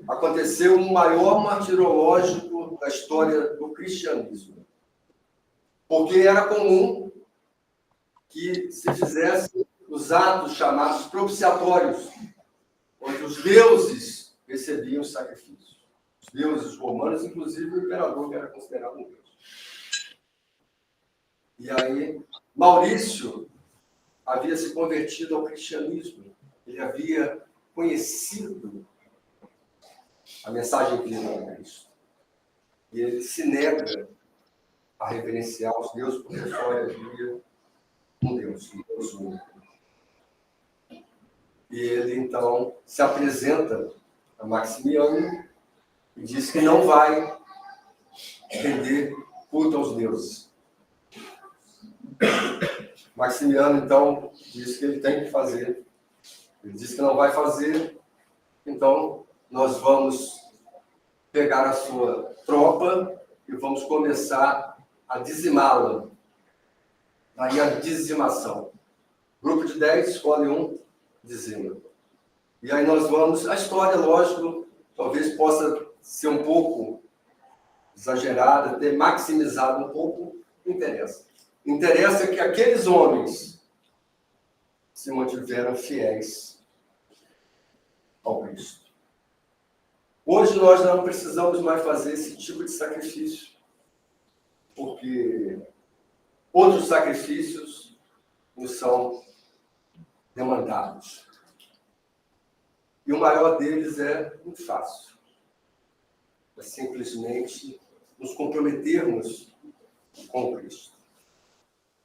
Speaker 5: aconteceu o maior martirológico da história do cristianismo. Porque era comum que se fizessem os atos chamados propiciatórios, onde os deuses recebiam sacrifícios. Os deuses romanos, inclusive o imperador, que era considerado um deus. E aí, Maurício havia se convertido ao cristianismo. Ele havia conhecido a mensagem viva de Cristo. E ele se nega a reverenciar os deuses, porque só havia um Deus único. E ele, então, se apresenta a Maximiano e diz que não vai render culto aos deuses. Maximiano, então, diz que ele tem que fazer. Ele diz que não vai fazer, então nós vamos pegar a sua tropa e vamos começar a dizimá-la. Aí a dizimação. Grupo de 10, escolhe um, dizima. E aí nós vamos... A história, lógico, talvez possa ser um pouco exagerada, ter maximizado um pouco, não interessa. Interessa que aqueles homens se mantiveram fiéis ao Cristo. Hoje nós não precisamos mais fazer esse tipo de sacrifício, porque outros sacrifícios nos são demandados. E o maior deles é muito fácil. É simplesmente nos comprometermos com Cristo.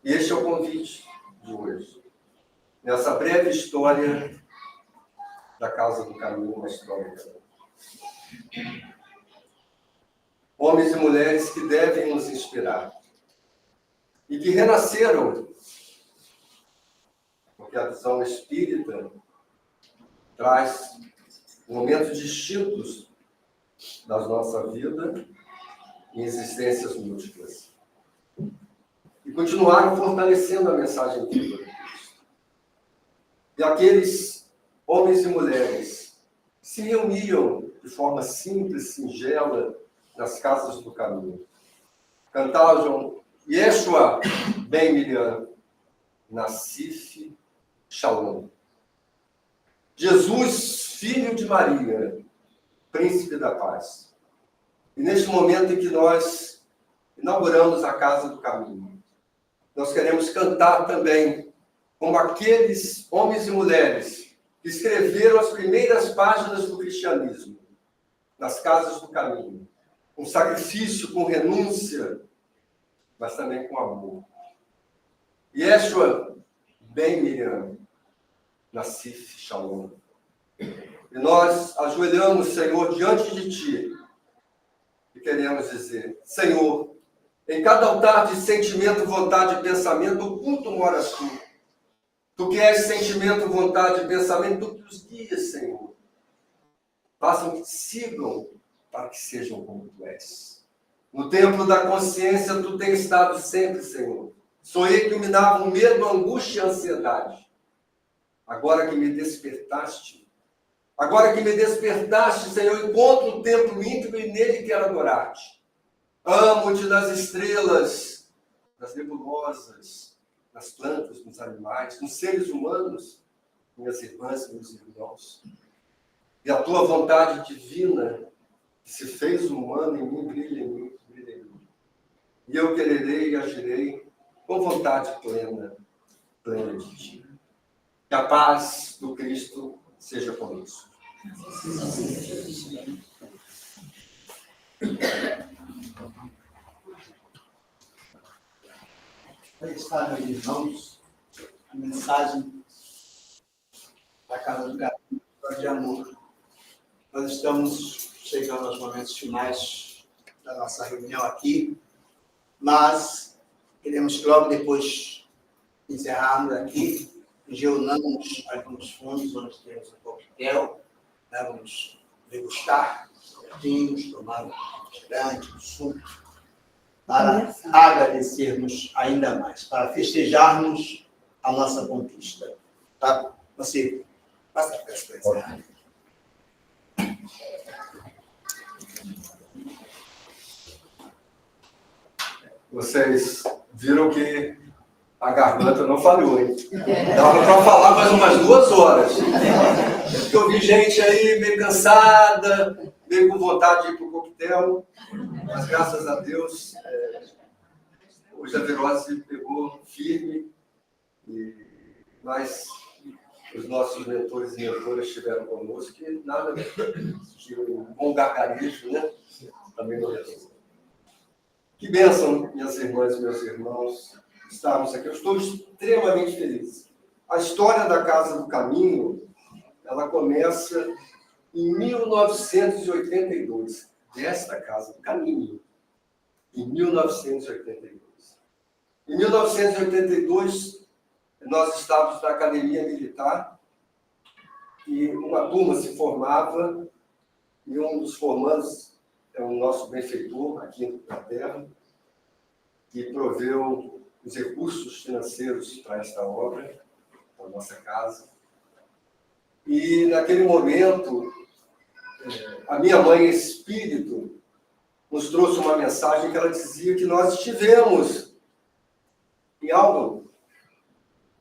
Speaker 5: E este é o convite de hoje. Nessa breve história da Casa do Caminho, uma história. Homens e mulheres que devem nos inspirar. E que renasceram, porque a visão espírita traz momentos distintos da nossa vida em existências múltiplas. E continuaram fortalecendo a mensagem viva de Cristo. E aqueles homens e mulheres se reuniam de forma simples, singela, nas casas do caminho. Cantavam Yeshua ben Miriam, Nassif Shalom. Jesus, filho de Maria, príncipe da paz. E neste momento em que nós inauguramos a Casa do Caminho, nós queremos cantar também como aqueles homens e mulheres que escreveram as primeiras páginas do cristianismo, nas Casas do Caminho, com sacrifício, com renúncia, mas também com amor. Yeshua Ben Miriam, Nassif Shalom. E nós ajoelhamos, Senhor, diante de Ti e queremos dizer: Senhor, em cada altar de sentimento, vontade e pensamento, do culto moras Tu. Tu que és sentimento, vontade e pensamento, Tu que os guias, Senhor. Façam que te sigam para que sejam como Tu és. No templo da consciência, Tu tens estado sempre, Senhor. Sonhei que me davam medo, angústia e ansiedade. Agora que me despertaste, Senhor, encontro o templo íntimo e nele quero adorar-te. Amo-te nas estrelas, nas nebulosas, nas plantas, nos animais, nos seres humanos, minhas irmãs e meus irmãos. E a tua vontade divina, que se fez humana em mim, brilha em mim, brilha em mim. E eu quererei e agirei com vontade plena de ti. Que a paz do Cristo seja conosco.
Speaker 1: Aí está, meus irmãos, a mensagem da Casa do Caminho de Amor. Nós estamos chegando aos momentos finais da nossa reunião aqui, mas queremos que logo depois encerrarmos aqui, reunamos aqui nos fundos, onde temos um coquetel, né? Vamos degustar vinhos, tomar um refrigerante, um suco, para agradecermos ainda mais, para festejarmos a nossa conquista. Tá? Você passa a peça para encerrar.
Speaker 5: Vocês viram que a garganta não falhou, hein? Dava para falar mais umas 2 horas. Porque eu vi gente aí meio cansada, meio com vontade de ir para o coquetel, mas graças a Deus, hoje a virose pegou firme, mas os nossos mentores e mentoras estiveram conosco, e nada de um bom gargarejo, né? Também não resolveu. Que bênção, minhas irmãs e meus irmãos, estarmos aqui. Eu estou extremamente feliz. A história da Casa do Caminho, ela começa em 1982, desta Casa do Caminho, em 1982. Em 1982, nós estávamos na Academia Militar e uma turma se formava e um dos formandos é o nosso benfeitor aqui na Terra, que proveu os recursos financeiros para esta obra, para a nossa casa. E, naquele momento, a minha mãe espírito nos trouxe uma mensagem que ela dizia que nós estivemos em Álvaro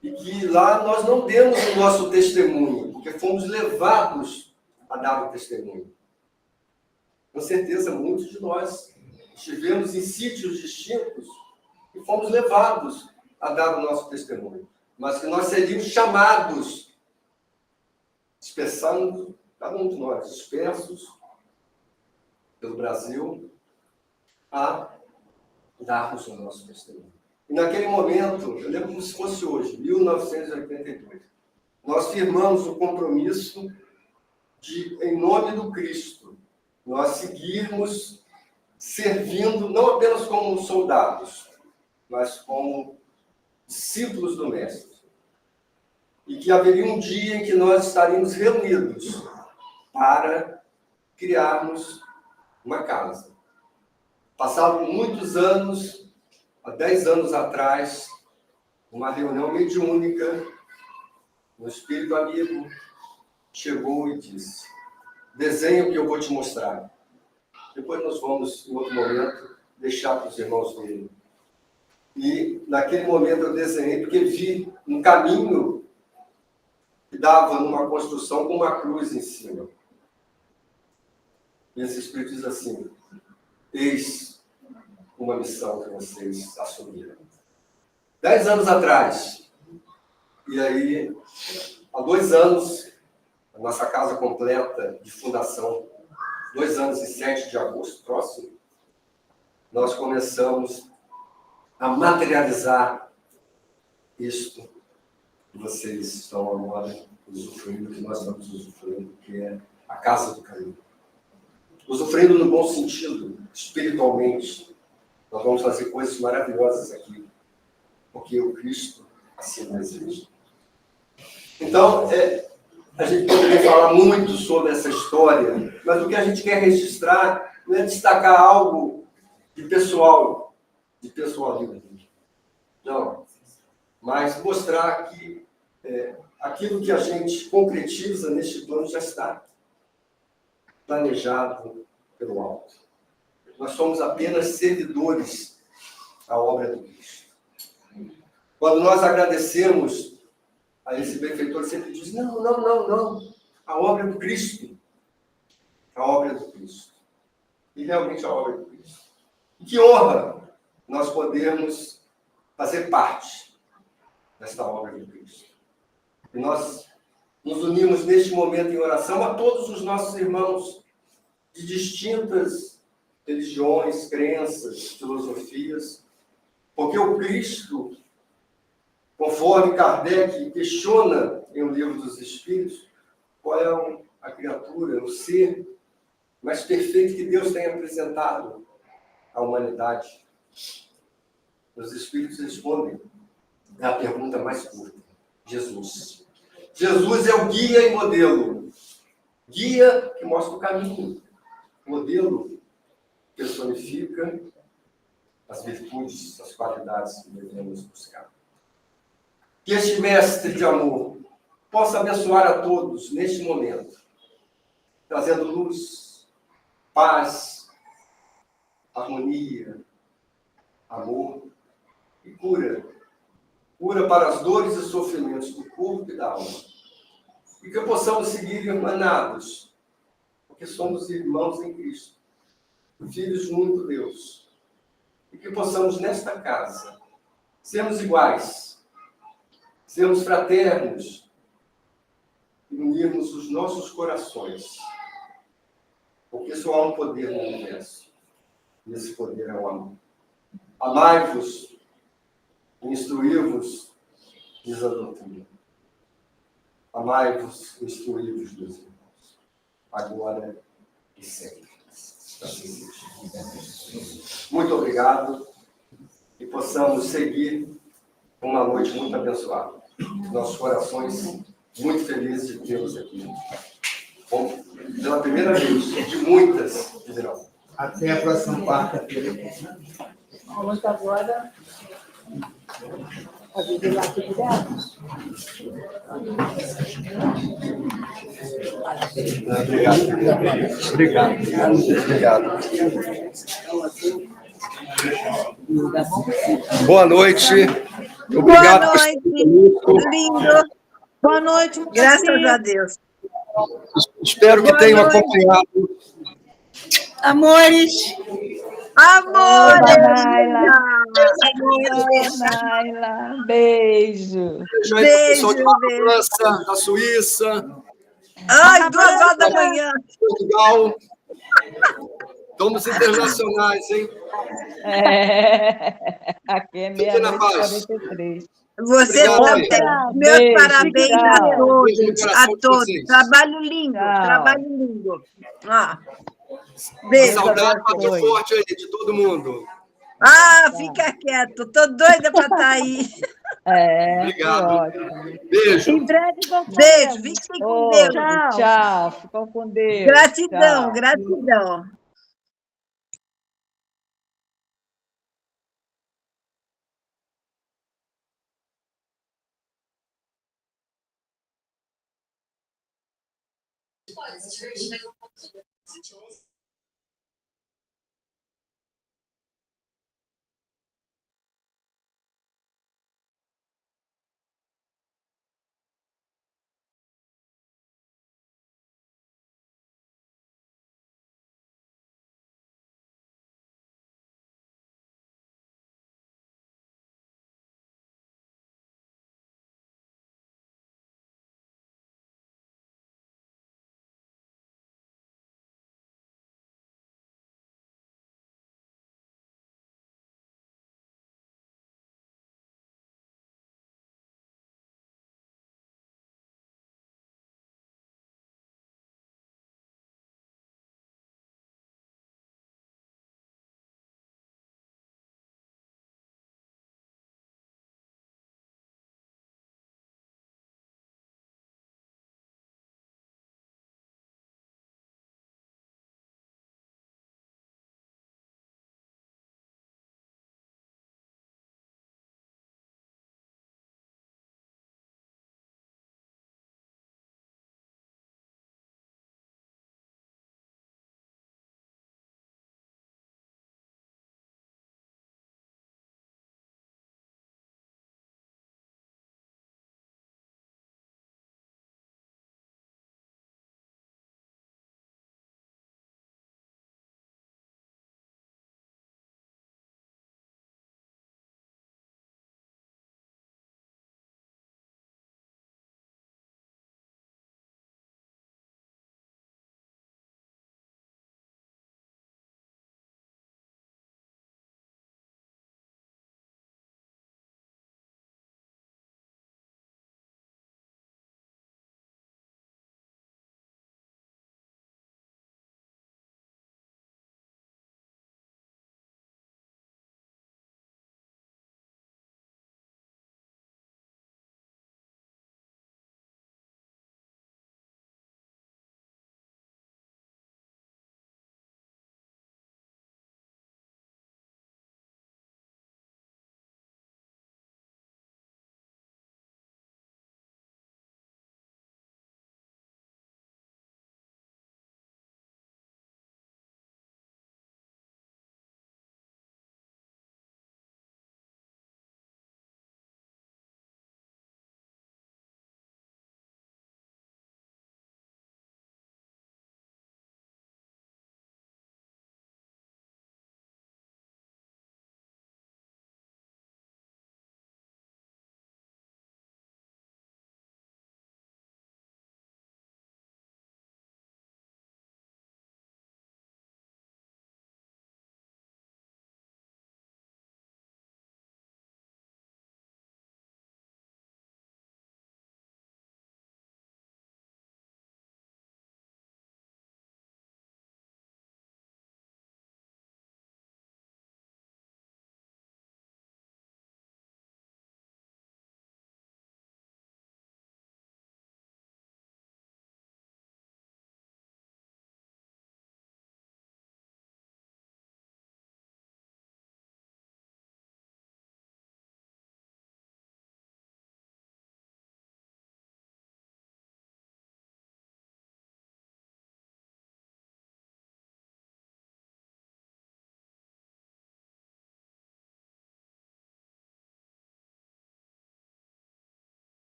Speaker 5: e que lá nós não demos o nosso testemunho, porque fomos levados a dar o testemunho. Com certeza, muitos de nós estivemos em sítios distintos e fomos levados a dar o nosso testemunho, mas que nós seríamos chamados, dispersando, cada um de nós, dispersos pelo Brasil, a darmos o nosso testemunho. E naquele momento, eu lembro como se fosse hoje, 1982, nós firmamos o compromisso de, em nome do Cristo, nós seguirmos servindo, não apenas como soldados, mas como discípulos do Mestre. E que haveria um dia em que nós estaríamos reunidos para criarmos uma casa. Passaram muitos anos, há 10 anos atrás, uma reunião mediúnica, um espírito amigo chegou e disse: desenho que eu vou te mostrar. Depois nós vamos, em outro momento, deixar para os irmãos verem. E, naquele momento, eu desenhei, porque vi um caminho que dava numa construção com uma cruz em cima. E esse Espírito diz assim: eis uma missão que vocês assumiram. 10 anos atrás, e aí, há 2 anos, a nossa casa completa de fundação, 2 anos e 7 de agosto próximo, nós começamos a materializar isto que vocês estão agora usufruindo, que nós estamos usufruindo, que é a casa do caminho. Usufruindo no bom sentido, espiritualmente. Nós vamos fazer coisas maravilhosas aqui, porque o Cristo assim deseja. Então, a gente poderia falar muito sobre essa história, mas o que a gente quer registrar não é destacar algo de pessoal ali. Não, mas mostrar que aquilo que a gente concretiza neste plano já está planejado pelo alto. Nós somos apenas servidores da obra do Cristo. Quando nós agradecemos a esse benfeitor, sempre diz, não, a obra do Cristo. A obra do Cristo. E realmente a obra do Cristo. E que honra nós podermos fazer parte desta obra do Cristo. E nós nos unimos neste momento em oração a todos os nossos irmãos de distintas religiões, crenças, filosofias, porque o Cristo, conforme Kardec questiona em O Livro dos Espíritos, qual é a criatura, o ser mais perfeito que Deus tem apresentado à humanidade. Os Espíritos respondem a pergunta mais curta: Jesus. Jesus é o guia e modelo. Guia que mostra o caminho. Modelo personifica as virtudes, as qualidades que devemos buscar. Que este mestre de amor possa abençoar a todos neste momento, trazendo luz, paz, harmonia, amor e cura. Cura para as dores e sofrimentos do corpo e da alma. E que possamos seguir irmanados, porque somos irmãos em Cristo, filhos de um único Deus. E que possamos, nesta casa, sermos iguais, sermos fraternos e unirmos os nossos corações. Porque só há um poder no universo. E esse poder é o amor. Amai-vos, instruí-vos, diz a doutrina. Amai-vos, instruí-vos, meus irmãos, agora e sempre. Assim seja. Muito obrigado e possamos seguir uma noite muito abençoada. Nossos corações muito felizes de tê-los aqui. Bom, pela primeira vez, de muitas que virão.
Speaker 1: Até a próxima quarta-feira.
Speaker 2: Vamos agora a vida da atividade.
Speaker 5: Obrigado. Boa noite. Obrigado.
Speaker 6: Boa noite. Lindo.
Speaker 2: Boa noite,
Speaker 6: Graças a Deus.
Speaker 5: Espero que tenham acompanhado.
Speaker 6: Amores.
Speaker 2: Oi,
Speaker 6: Naila.
Speaker 2: Naila. Beijo.
Speaker 5: Beijo aí para o pessoal de França, da Suíça,
Speaker 6: Ai, 2 horas da manhã.
Speaker 5: Portugal. Estamos internacionais, hein?
Speaker 2: Aqui é
Speaker 5: Fique na paz.
Speaker 2: meia-noite 43.
Speaker 6: Você
Speaker 5: Obrigado,
Speaker 6: também. Meus
Speaker 2: Beijo,
Speaker 6: parabéns
Speaker 2: tchau.
Speaker 6: a todos.
Speaker 5: Beijo no coração
Speaker 6: A
Speaker 5: de
Speaker 6: todos.
Speaker 5: vocês.
Speaker 6: Trabalho lindo.
Speaker 2: Tchau.
Speaker 6: Trabalho lindo.
Speaker 5: Uma
Speaker 6: Beijo.
Speaker 5: saudade bate
Speaker 2: abençoe.
Speaker 5: forte aí de todo mundo.
Speaker 6: Fica quieto. Tô doida para estar aí.
Speaker 5: Obrigado.
Speaker 2: Ótimo.
Speaker 5: Beijo.
Speaker 2: Em breve
Speaker 6: Beijo. Fiquem com Deus.
Speaker 2: Tchau. Ficam com Deus.
Speaker 6: Gratidão,
Speaker 2: Tchau.
Speaker 6: gratidão.
Speaker 7: Pode,